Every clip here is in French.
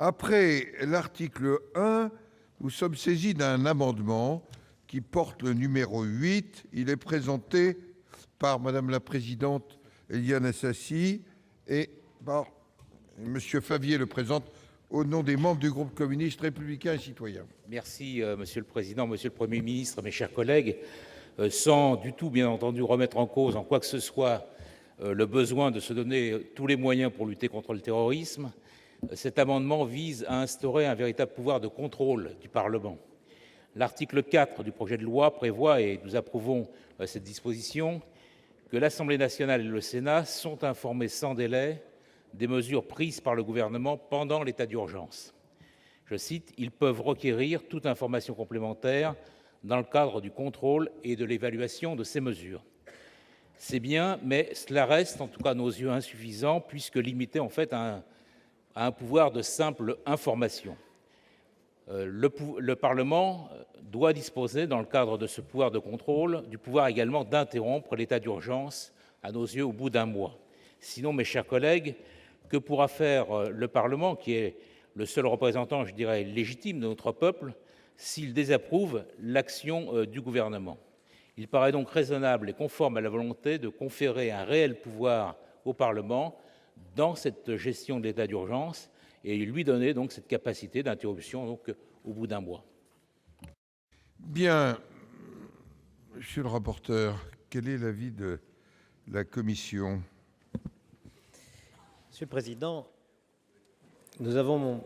Après l'article 1, nous sommes saisis d'un amendement qui porte le numéro 8. Il est présenté par Madame la Présidente Éliane Assassi et par Monsieur Favier le présente au nom des membres du groupe communiste républicain et citoyen. Merci, Monsieur le Président, Monsieur le Premier ministre, mes chers collègues. Sans du tout, bien entendu, remettre en cause en quoi que ce soit le besoin de se donner tous les moyens pour lutter contre le terrorisme, cet amendement vise à instaurer un véritable pouvoir de contrôle du Parlement. L'article 4 du projet de loi prévoit, et nous approuvons cette disposition, que l'Assemblée nationale et le Sénat sont informés sans délai des mesures prises par le gouvernement pendant l'état d'urgence. Je cite, « Ils peuvent requérir toute information complémentaire dans le cadre du contrôle et de l'évaluation de ces mesures. » C'est bien, mais cela reste, en tout cas à nos yeux, insuffisant, puisque limité en fait à un pouvoir de simple information. Le Parlement doit disposer, dans le cadre de ce pouvoir de contrôle, du pouvoir également d'interrompre l'état d'urgence, à nos yeux, au bout d'un mois. Sinon, mes chers collègues, que pourra faire le Parlement, qui est le seul représentant, je dirais, légitime de notre peuple, s'il désapprouve l'action du gouvernement? Il paraît donc raisonnable et conforme à la volonté de conférer un réel pouvoir au Parlement dans cette gestion de l'état d'urgence et lui donner donc cette capacité d'interruption au bout d'un mois. Bien, monsieur le rapporteur, quel est l'avis de la commission? Monsieur le Président, nous avons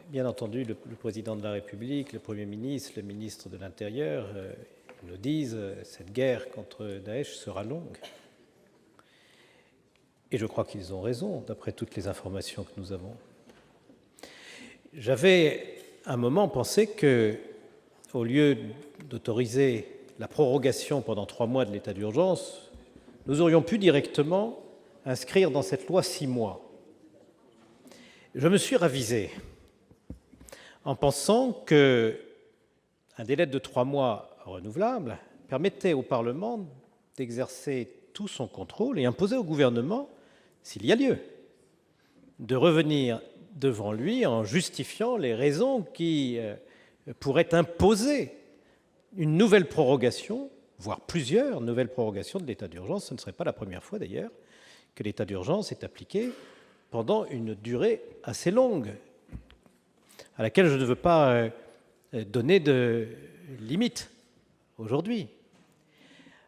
bien entendu le Président de la République, le Premier ministre, le ministre de l'Intérieur nous disent que cette guerre contre Daesh sera longue. Et je crois qu'ils ont raison, d'après toutes les informations que nous avons. J'avais un moment pensé que, au lieu d'autoriser la prorogation pendant 3 mois de l'état d'urgence, nous aurions pu directement inscrire dans cette loi 6 mois. Je me suis ravisé en pensant qu'un délai de 3 mois renouvelable permettait au Parlement d'exercer tout son contrôle et imposer au gouvernement, s'il y a lieu, de revenir devant lui en justifiant les raisons qui pourraient imposer une nouvelle prorogation, voire plusieurs nouvelles prorogations de l'état d'urgence. Ce ne serait pas la première fois, d'ailleurs, que l'état d'urgence est appliqué pendant une durée assez longue, à laquelle je ne veux pas donner de limite aujourd'hui.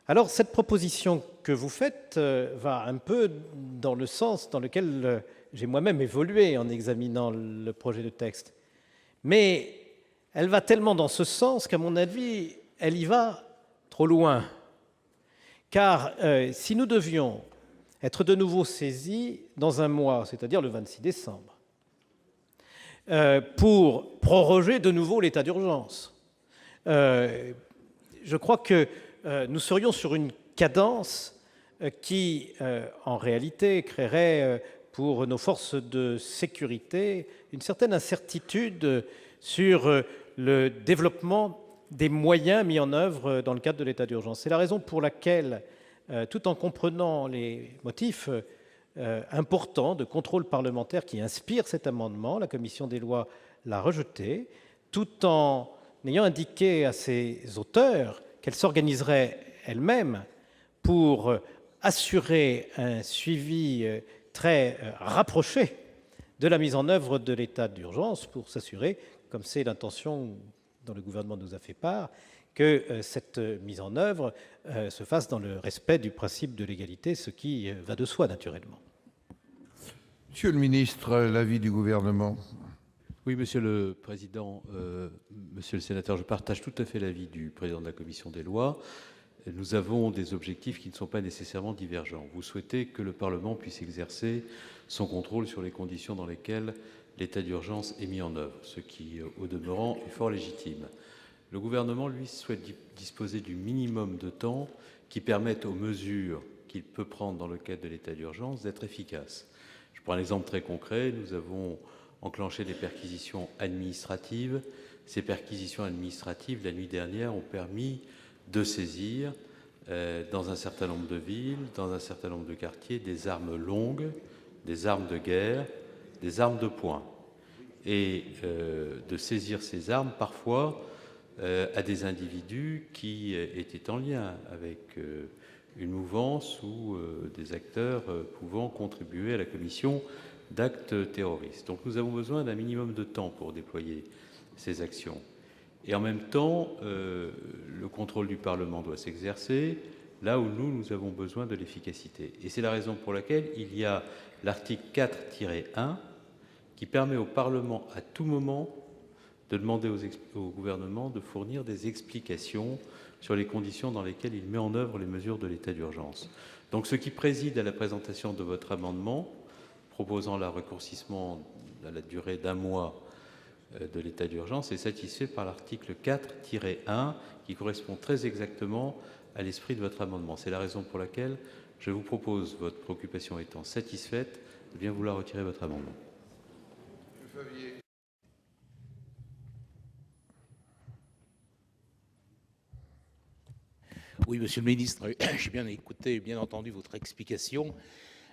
Alors, cette proposition que vous faites va un peu dans le sens dans lequel j'ai moi-même évolué en examinant le projet de texte. Mais elle va tellement dans ce sens qu'à mon avis, elle y va trop loin. Car si nous devions être de nouveau saisis dans un mois, c'est-à-dire le 26 décembre, pour proroger de nouveau l'état d'urgence, je crois que nous serions sur une cadence qui, en réalité, créerait pour nos forces de sécurité une certaine incertitude sur le développement des moyens mis en œuvre dans le cadre de l'état d'urgence. C'est la raison pour laquelle, tout en comprenant les motifs importants de contrôle parlementaire qui inspirent cet amendement, la commission des lois l'a rejeté, tout en ayant indiqué à ses auteurs qu'elle s'organiserait elle-même pour assurer un suivi très rapproché de la mise en œuvre de l'état d'urgence, pour s'assurer, comme c'est l'intention dont le gouvernement nous a fait part, que cette mise en œuvre se fasse dans le respect du principe de légalité, ce qui va de soi, naturellement. Monsieur le ministre, l'avis du gouvernement. Oui, Monsieur le Président, Monsieur le Sénateur, je partage tout à fait l'avis du Président de la Commission des lois. Nous avons des objectifs qui ne sont pas nécessairement divergents. Vous souhaitez que le Parlement puisse exercer son contrôle sur les conditions dans lesquelles l'état d'urgence est mis en œuvre, ce qui, au demeurant, est fort légitime. Le gouvernement, lui, souhaite disposer du minimum de temps qui permette aux mesures qu'il peut prendre dans le cadre de l'état d'urgence d'être efficaces. Je prends un exemple très concret. Nous avons enclenché des perquisitions administratives. Ces perquisitions administratives, la nuit dernière, ont permis de saisir dans un certain nombre de villes, dans un certain nombre de quartiers, des armes longues, des armes de guerre, des armes de poing. et de saisir ces armes parfois à des individus qui étaient en lien avec une mouvance ou des acteurs pouvant contribuer à la commission d'actes terroristes. Donc nous avons besoin d'un minimum de temps pour déployer ces actions. Et en même temps, le contrôle du Parlement doit s'exercer là où nous avons besoin de l'efficacité. Et c'est la raison pour laquelle il y a l'article 4-1 qui permet au Parlement à tout moment de demander au gouvernement de fournir des explications sur les conditions dans lesquelles il met en œuvre les mesures de l'état d'urgence. Donc ce qui préside à la présentation de votre amendement, proposant le raccourcissement à la durée d'1 mois de l'état d'urgence, est satisfait par l'article 4-1 qui correspond très exactement à l'esprit de votre amendement. C'est la raison pour laquelle je vous propose, votre préoccupation étant satisfaite, de bien vouloir retirer votre amendement. Oui, monsieur le ministre, j'ai bien écouté, bien entendu votre explication.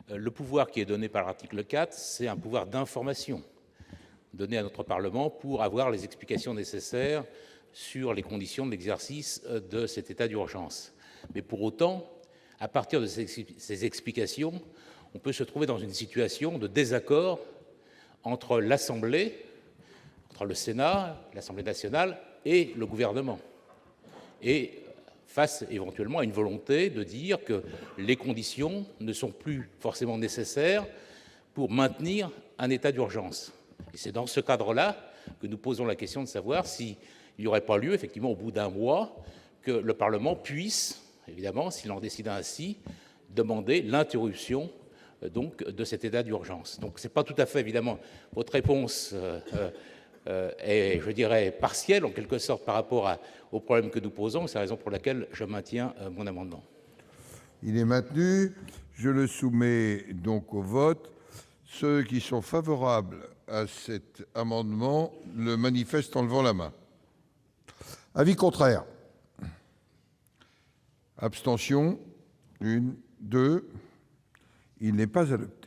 Le pouvoir qui est donné par l'article 4, c'est un pouvoir d'information donné à notre Parlement pour avoir les explications nécessaires sur les conditions de l'exercice de cet état d'urgence. Mais pour autant, à partir de ces explications, on peut se trouver dans une situation de désaccord entre l'Assemblée, entre le Sénat, l'Assemblée nationale et le gouvernement. Et face éventuellement à une volonté de dire que les conditions ne sont plus forcément nécessaires pour maintenir un état d'urgence. Et c'est dans ce cadre-là que nous posons la question de savoir s'il n'y aurait pas lieu, effectivement, au bout d'1 mois, que le Parlement puisse, évidemment, s'il en décide ainsi, demander l'interruption donc de cet état d'urgence. Donc, c'est pas tout à fait, évidemment, votre réponse est, je dirais, partielle, en quelque sorte, par rapport au problème que nous posons. C'est la raison pour laquelle je maintiens mon amendement. Il est maintenu. Je le soumets donc au vote. Ceux qui sont favorables à cet amendement le manifestent en levant la main. Avis contraire. Abstention. 1, 2. Il n'est pas adopté.